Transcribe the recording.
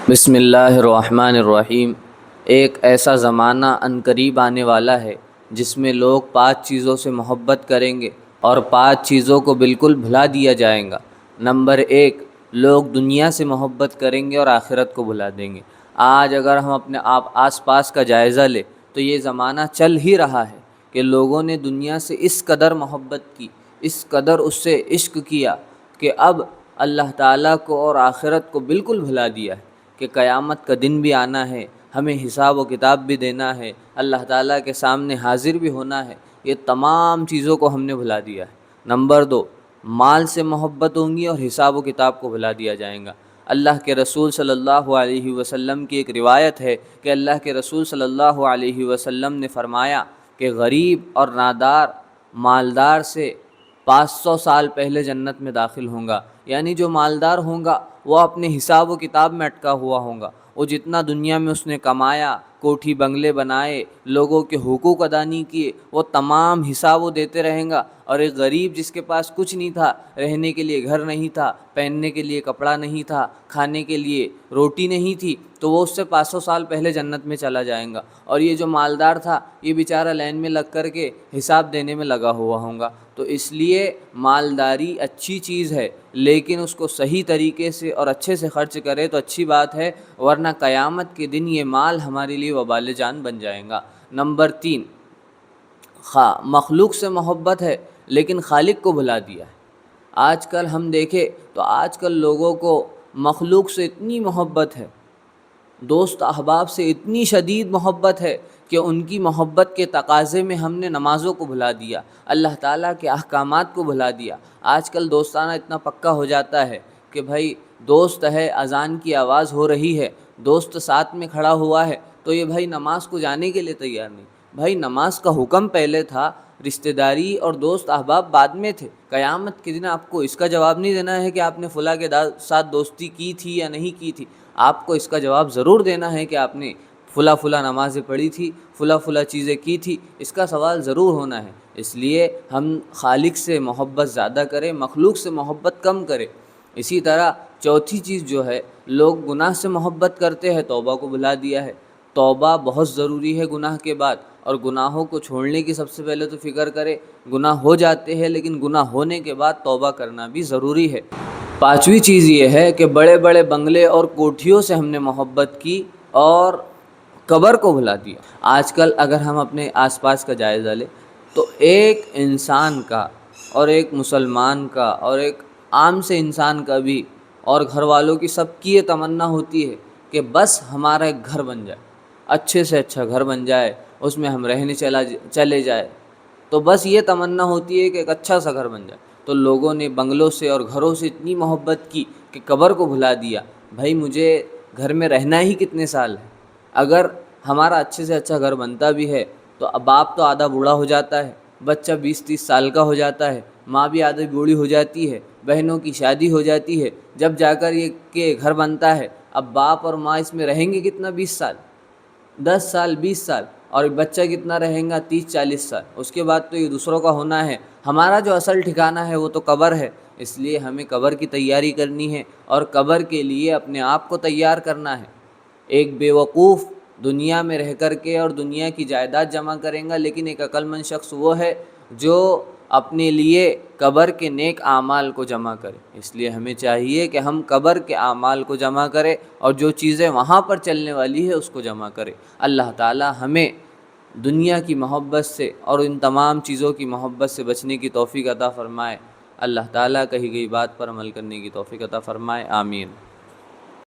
بسم اللہ الرحمن الرحیم۔ ایک ایسا زمانہ عنقریب آنے والا ہے جس میں لوگ 5 چیزوں سے محبت کریں گے اور 5 چیزوں کو بالکل بھلا دیا جائے گا۔ نمبر 1، لوگ دنیا سے محبت کریں گے اور آخرت کو بھلا دیں گے۔ آج اگر ہم اپنے آس پاس کا جائزہ لیں تو یہ زمانہ چل ہی رہا ہے کہ لوگوں نے دنیا سے اس قدر محبت کی، اس قدر اس سے عشق کیا کہ اب اللہ تعالیٰ کو اور آخرت کو بالکل بھلا دیا ہے کہ قیامت کا دن بھی آنا ہے، ہمیں حساب و کتاب بھی دینا ہے، اللہ تعالیٰ کے سامنے حاضر بھی ہونا ہے۔ یہ تمام چیزوں کو ہم نے بھلا دیا ہے۔ نمبر 2، مال سے محبت ہوں گی اور حساب و کتاب کو بھلا دیا جائے گا۔ اللہ کے رسول صلی اللہ علیہ وسلم کی ایک روایت ہے کہ اللہ کے رسول صلی اللہ علیہ وسلم نے فرمایا کہ غریب اور نادار مالدار سے 500 سال پہلے جنت میں داخل ہوں گا۔ یعنی جو مالدار ہوں گا وہ اپنے حساب و کتاب میں اٹکا ہوا ہوگا، وہ جتنا دنیا میں اس نے کمایا، کوٹھی بنگلے بنائے، لوگوں کے حقوق ادا نہیں کیے، وہ تمام حساب وہ دیتے رہیں گا۔ اور ایک غریب جس کے پاس کچھ نہیں تھا، رہنے کے لیے گھر نہیں تھا، پہننے کے لیے کپڑا نہیں تھا، کھانے کے لیے روٹی نہیں تھی، تو وہ اس سے 500 سال پہلے جنت میں چلا جائے گا۔ اور یہ جو مالدار تھا، یہ بیچارہ لائن میں لگ کر کے حساب دینے میں لگا ہوا ہوگا۔ تو اس لیے مالداری اچھی چیز ہے، لیکن اس کو صحیح طریقے سے اور اچھے سے خرچ کرے تو اچھی بات ہے، ورنہ قیامت کے دن یہ مال ہمارے لیے وبال جان بن جائے گا۔ نمبر 3، مخلوق سے محبت ہے لیکن خالق کو بھلا دیا ہے۔ آج کل ہم دیکھیں تو آج کل لوگوں کو مخلوق سے اتنی محبت ہے، دوست احباب سے اتنی شدید محبت ہے کہ ان کی محبت کے تقاضے میں ہم نے نمازوں کو بھلا دیا، اللہ تعالیٰ کے احکامات کو بھلا دیا۔ آج کل دوستانہ اتنا پکا ہو جاتا ہے کہ بھائی دوست ہے، اذان کی آواز ہو رہی ہے، دوست ساتھ میں کھڑا ہوا ہے تو یہ بھائی نماز کو جانے کے لیے تیار نہیں۔ بھائی نماز کا حکم پہلے تھا، رشتہ داری اور دوست احباب بعد میں تھے۔ قیامت کے دن آپ کو اس کا جواب نہیں دینا ہے کہ آپ نے فلاں کے ساتھ دوستی کی تھی یا نہیں کی تھی، آپ کو اس کا جواب ضرور دینا ہے کہ آپ نے فلاں نمازیں پڑھی تھی، فلاں چیزیں کی تھی، اس کا سوال ضرور ہونا ہے۔ اس لیے ہم خالق سے محبت زیادہ کریں، مخلوق سے محبت کم کریں۔ اسی طرح چوتھی چیز جو ہے، لوگ گناہ سے محبت کرتے ہیں، توبہ کو بھلا دیا ہے۔ توبہ بہت ضروری ہے گناہ کے بعد، اور گناہوں کو چھوڑنے کی سب سے پہلے تو فکر کرے۔ گناہ ہو جاتے ہیں لیکن گناہ ہونے کے بعد توبہ کرنا بھی ضروری ہے۔ 5ویں چیز یہ ہے کہ بڑے بڑے بنگلے اور کوٹھیوں سے ہم نے محبت کی اور قبر کو بھلا دیا۔ آج کل اگر ہم اپنے آس پاس کا جائزہ لیں تو ایک انسان کا اور ایک مسلمان کا اور ایک عام سے انسان کا بھی اور گھر والوں کی سب کی یہ تمنا ہوتی ہے کہ بس ہمارا ایک گھر بن جائے، اچھے سے اچھا گھر بن جائے، اس میں ہم رہنے چلے جائے۔ تو بس یہ تمنا ہوتی ہے کہ ایک اچھا سا گھر بن جائے۔ تو لوگوں نے بنگلوں سے اور گھروں سے اتنی محبت کی کہ قبر کو بھلا دیا۔ بھائی مجھے گھر میں رہنا ہی کتنے سال ہے؟ اگر ہمارا اچھے سے اچھا گھر بنتا بھی ہے تو باپ تو آدھا بوڑھا ہو جاتا ہے، بچہ 20-30 سال کا ہو جاتا ہے، ماں بھی آدھی بوڑھی ہو جاتی ہے، بہنوں کی شادی ہو جاتی ہے، جب جا کر یہ کہ گھر بنتا ہے۔ اب باپ اور ماں اس میں رہیں گے کتنا؟ 20 سال، 10 سال، 20 سال، اور بچہ کتنا رہیں گا؟ 30-40 سال۔ اس کے بعد تو یہ دوسروں کا ہونا ہے۔ ہمارا جو اصل ٹھکانہ ہے وہ تو قبر ہے۔ اس لیے ہمیں قبر کی تیاری کرنی ہے اور قبر کے لیے اپنے آپ کو تیار کرنا ہے۔ ایک بیوقوف دنیا میں رہ کر کے اور دنیا کی جائیداد جمع کریں گا، لیکن ایک عقل مند شخص وہ ہے جو اپنے لیے قبر کے نیک اعمال کو جمع کرے۔ اس لیے ہمیں چاہیے کہ ہم قبر کے اعمال کو جمع کریں اور جو چیزیں وہاں پر چلنے والی ہے اس کو جمع کریں۔ اللہ تعالی ہمیں دنیا کی محبت سے اور ان تمام چیزوں کی محبت سے بچنے کی توفیق عطا فرمائے۔ اللہ تعالیٰ کہی گئی بات پر عمل کرنے کی توفیق عطا فرمائے۔ آمین۔